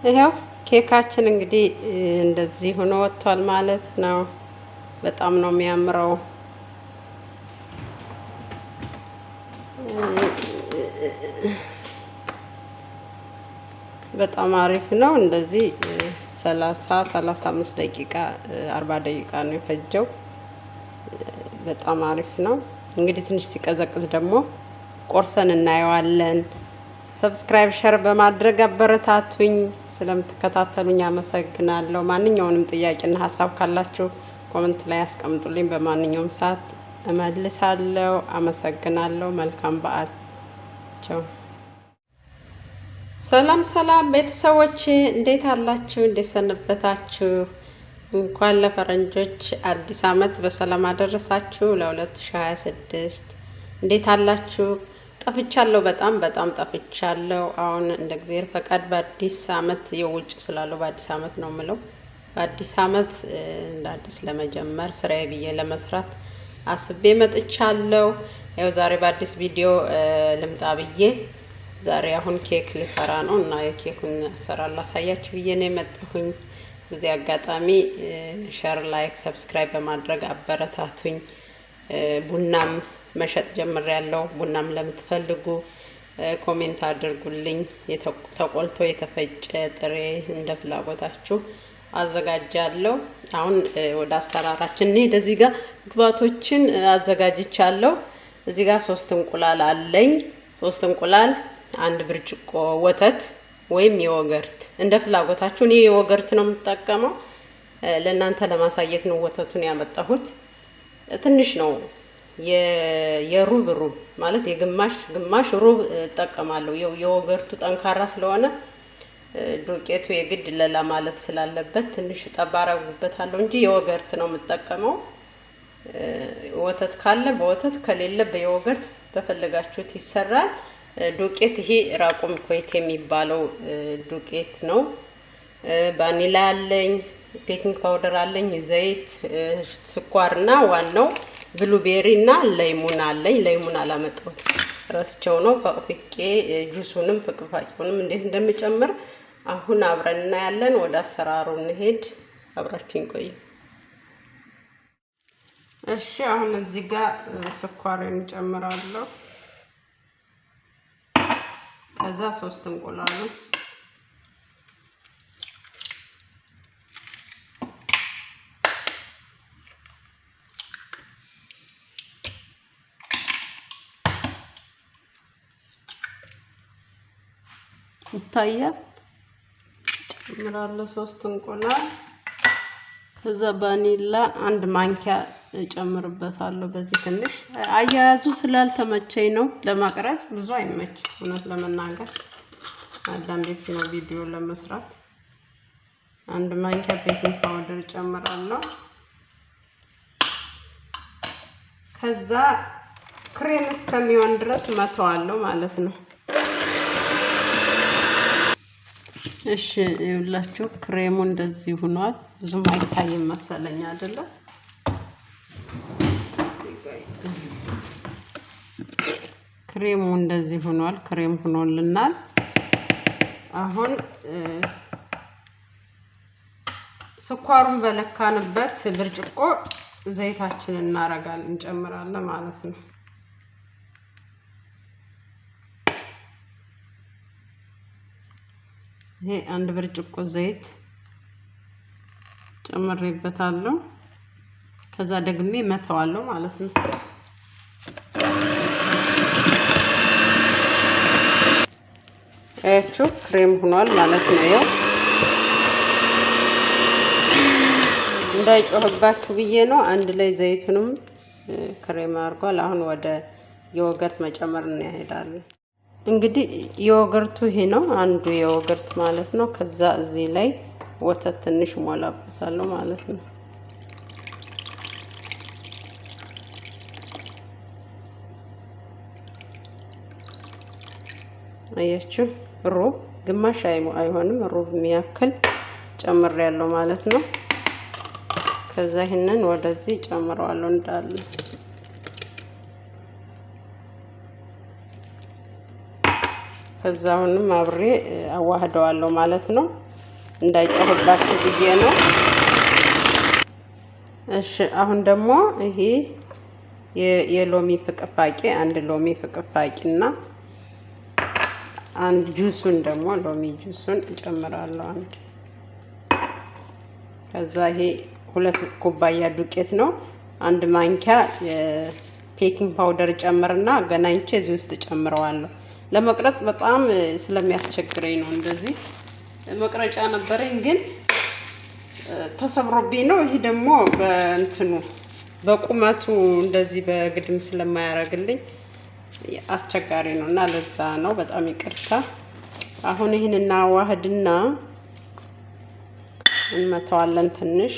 ይሄው ኬካችን እንግዲህ እንደዚህ ሆኖ ወጥቷል ማለት ነው። በጣም ነው የሚያምረው። በጣም አሪፍ ነው። እንደዚህ 35 ደቂቃ 40 ደቂቃ ነው የፈጀው። በጣም አሪፍ ነው። እንግዲህ ትንሽ ሲቀዘቅዝ ደግሞ ቆርሰን እናየዋለን። ሰብስክራይብ ሸር በማድረግ አበረታቱኝ። ስለምትከታተሉኝ አመሰግናለሁ። ማንኛውንም ጥያቄና ሀሳብ ካላችሁ ኮሜንት ላይ አስቀምጡልኝ። በማንኛውም ሰዓት እመልሳለሁ። አመሰግናለሁ። መልካም በዓል። ቻው። ሰላም ሰላም ቤተሰቦች እንዴት አላችሁ? እንዴት ሰነበታችሁ? እንኳን ለፈረንጆች አዲስ አመት በሰላም አደረሳችሁ ለ2026። እንዴት አላችሁ? ጠፍቻለሁ፣ በጣም ጠፍቻለሁ። አሁን እንደ እግዚአብሔር ፈቃድ በአዲስ አመት የውጭ ስላለው በአዲስ አመት ነው የምለው። በአዲስ አመት እንደ አዲስ ለመጀመር ስራዬ ብዬ ለመስራት አስቤ መጥቻለሁ። ያው ዛሬ በአዲስ ቪዲዮ ልምጣ ብዬ ዛሬ አሁን ኬክ ልሰራ ነው እና የኬኩን አሰራር ላሳያችሁ ብዬ ነው የመጣሁኝ። በዚህ አጋጣሚ ሼር፣ ላይክ፣ ሰብስክራይብ በማድረግ አበረታቱኝ። ቡናም መሸጥ ጀምሬያለሁ። ቡናም ለምትፈልጉ ኮሜንት አድርጉልኝ። ተቆልቶ የተፈጨ ጥሬ እንደ ፍላጎታችሁ አዘጋጃለሁ። አሁን ወደ አሰራራችን እንሂድ። እዚህ ጋር ግብአቶችን አዘጋጅቻለሁ። እዚህ ጋር 3 እንቁላል አለኝ። 3 እንቁላል፣ 1 ብርጭቆ ወተት ወይም የወገርት እንደ ፍላጎታችሁ። እኔ የወገርት ነው የምጠቀመው። ለእናንተ ለማሳየት ነው ወተቱን ያመጣሁት። ትንሽ ነው፣ የሩብ ማለት ግማሽ ሩብ እጠቀማለሁ። የወገርቱ ጠንካራ ስለሆነ ዱቄቱ የግድ ለላ ማለት ስላለበት ትንሽ ጠብ አደርግበታለሁ እንጂ የወገርት ነው የምጠቀመው። ወተት ካለ በወተት ከሌለ በየወገርት በፈለጋችሁት ይሰራል። ዱቄት ይሄ ራቁም ኮይት የሚባለው ዱቄት ነው። ቫኒላ አለኝ፣ ቤኪንግ ፓውደር አለኝ፣ ዘይት፣ ስኳርና ዋናው ብሉቤሪ እና ሌሞን አለኝ። ሌሞን አላመጣሁት ረስቸው ነው። ፈቅፍቄ ጁሱንም ፍቅፋቂውንም እንዴት እንደምጨምር አሁን አብረን እናያለን። ወደ አሰራሩ እንሄድ። አብራችሁን ቆዩ። እሺ አሁን እዚህ ጋር ስኳርን እንጨምራለሁ። ከዛ 3 እንቁላል ይታያል። ጨምራለሁ 3 እንቁላል። ከዛ ቫኒላ 1 ማንኪያ እጨምርበታለሁ። በዚህ ትንሽ አያያዙ ስላልተመቸኝ ነው ለማቅረጽ፣ ብዙ አይመች እውነት ለመናገር። አንዳንዴት ነው ቪዲዮ ለመስራት። 1 ማንኪያ ቤኪንግ ፓውደር እጨምራለሁ። ከዛ ክሬም እስከሚሆን ድረስ መተዋለሁ ማለት ነው። እሺ ይኸውላችሁ ክሬሙ እንደዚህ ሆኗል። ብዙም አይታይም መሰለኝ አይደለ? ክሬሙ እንደዚህ ሆኗል። ክሬም ሆኖልናል። አሁን ስኳሩን በለካንበት ብርጭቆ ዘይታችንን እንጨምራለን ማለት ነው። ይሄ 1 ብርጭቆ ዘይት ጨምሬበታለሁ። ከዛ ደግሜ መተዋለሁ ማለት ነው። አያችሁ ክሬም ሆኗል ማለት ነው። ያው እንዳይጮህባችሁ ብዬ ነው። አንድ ላይ ዘይቱንም ክሬም አድርጓል። አሁን ወደ የወገርት መጨመር እንሄዳለን። እንግዲህ የወገርቱ ይሄ ነው፣ አንዱ የወገርት ማለት ነው። ከዛ እዚህ ላይ ወተት ትንሽ ሞላበታለሁ ማለት ነው። አያችሁ ሩብ ግማሽ አይሆንም፣ ሩብ የሚያክል ጨምሬያለሁ ማለት ነው። ከዛ ይሄንን ወደዚህ ጨምረዋለሁ እንዳለ። ከዛ አሁንም አብሬ አዋህደዋለሁ ማለት ነው። እንዳይጨህባችሁ ብዬ ነው። እሺ አሁን ደግሞ ይሄ የሎሚ ፍቅፋቂ አንድ ሎሚ ፍቅፋቂና አንድ ጁሱን ደግሞ ሎሚ ጁሱን እጨምራለሁ አንድ። ከዛ ይሄ 2 ኩባያ ዱቄት ነው። አንድ ማንኪያ የቤኪንግ ፓውደር ጨምርና አገናኝቼ እዚህ ውስጥ ጨምረዋለሁ። ለመቅረጽ በጣም ስለሚያስቸግረኝ ነው። እንደዚህ መቅረጫ ነበረኝ ግን ተሰብሮብኝ ነው። ይሄ ደግሞ በእንትኑ በቁመቱ እንደዚህ በግድም ስለማያደርግልኝ አስቸጋሪ ነው እና ለዛ ነው። በጣም ይቅርታ። አሁን ይሄን እናዋህድና እንመታዋለን። ትንሽ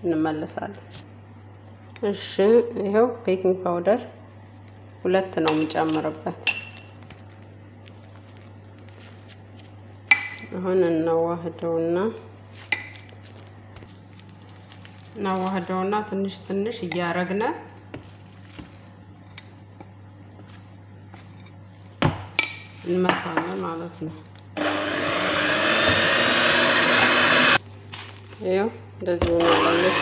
እንመለሳለን። እሺ ይሄው ቤኪንግ ፓውደር 2 ነው የምጨምርበት። አሁን እናዋህደውና ትንሽ እያረግነ እንመታለን ማለት ነው። ይሄው እንደዚህ ሆኖልኝ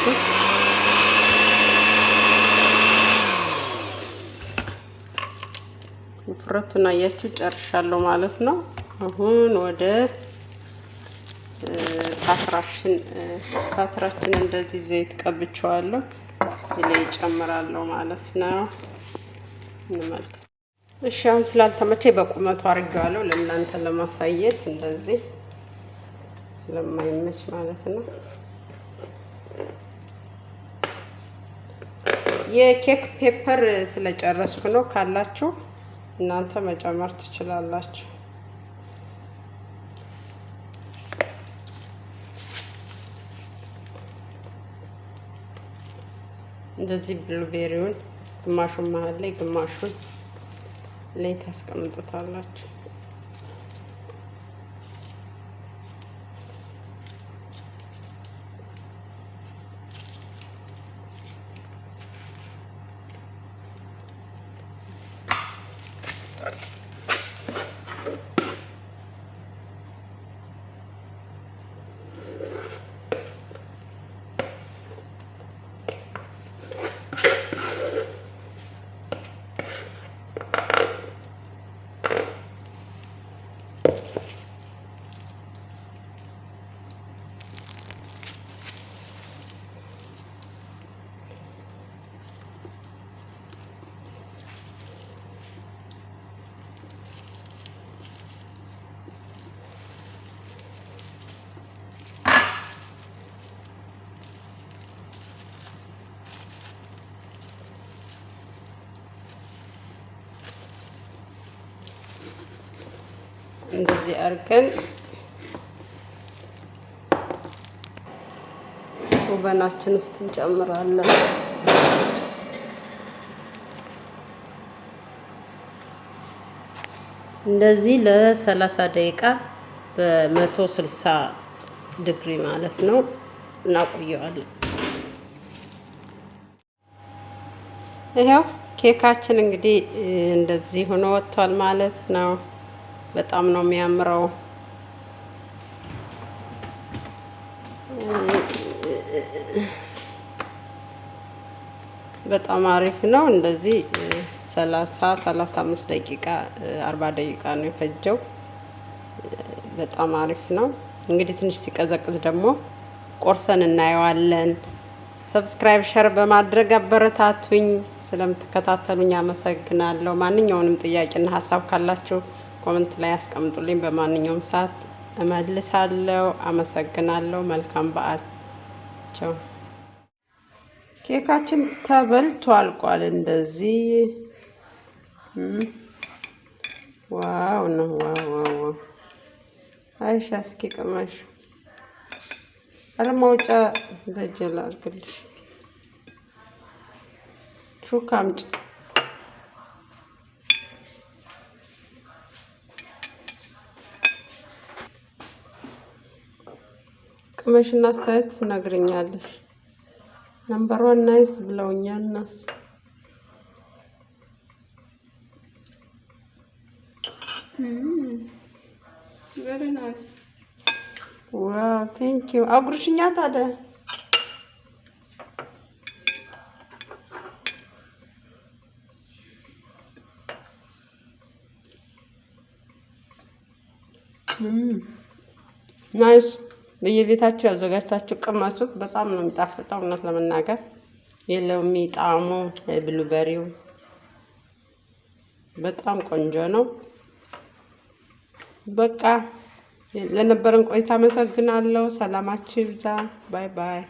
ውፍረቱን አያችሁ ጨርሻለሁ ማለት ነው። አሁን ወደ ፓትራችን እንደዚህ ዘይት ቀብቼዋለሁ እዚህ ላይ ጨምራለሁ ማለት ነው። እንመልከት። እሺ አሁን ስላልተመቸኝ በቁመቱ አድርጌዋለሁ ለእናንተ ለማሳየት እንደዚህ ስለማይመች ማለት ነው። የኬክ ፔፐር ስለጨረስኩ ነው። ካላችሁ እናንተ መጨመር ትችላላችሁ። እንደዚህ ብሉቤሪውን ግማሹን መሃል ላይ ግማሹን ላይ ታስቀምጡታላችሁ። እንደዚህ አድርገን ኦቨናችን ውስጥ እንጨምራለን። እንደዚህ ለ30 ደቂቃ በ160 ዲግሪ ማለት ነው እናቆየዋለን። ይሄው ኬካችን እንግዲህ እንደዚህ ሆኖ ወጥቷል ማለት ነው። በጣም ነው የሚያምረው። በጣም አሪፍ ነው። እንደዚህ 35 ደቂቃ 40 ደቂቃ ነው የፈጀው። በጣም አሪፍ ነው። እንግዲህ ትንሽ ሲቀዘቅዝ ደግሞ ቆርሰን እናየዋለን። ሰብስክራይብ ሸር በማድረግ አበረታቱኝ። ስለምትከታተሉኝ አመሰግናለሁ። ማንኛውንም ጥያቄና ሀሳብ ካላችሁ ኮሜንት ላይ አስቀምጡልኝ። በማንኛውም ሰዓት እመልሳለሁ። አመሰግናለሁ። መልካም በዓል። ቻው። ኬካችን ተበልቶ አልቋል። እንደዚህ ዋው ነው። ዋው አይሻ እስኪ ቅመሽ። ኧረ ማውጫ በጀላ አድርግልሽ። ሹካ አምጪ። ቅመሽና አስተያየት ትነግሪኛለሽ። ነምበር 1 ናይስ ብለውኛል እነሱ። very nice ዋው ቴንኪዩ። አጉርሽኛ ታዲያ ናይስ። በየቤታችሁ ያዘጋጅታችሁ ቅመሱት። በጣም ነው የሚጣፍጠው። እውነት ለመናገር የሎሚ ጣዕሙ ብሉበሪው በጣም ቆንጆ ነው። በቃ ለነበረን ቆይታ አመሰግናለሁ። ሰላማችሁ ይብዛ። ባይ ባይ።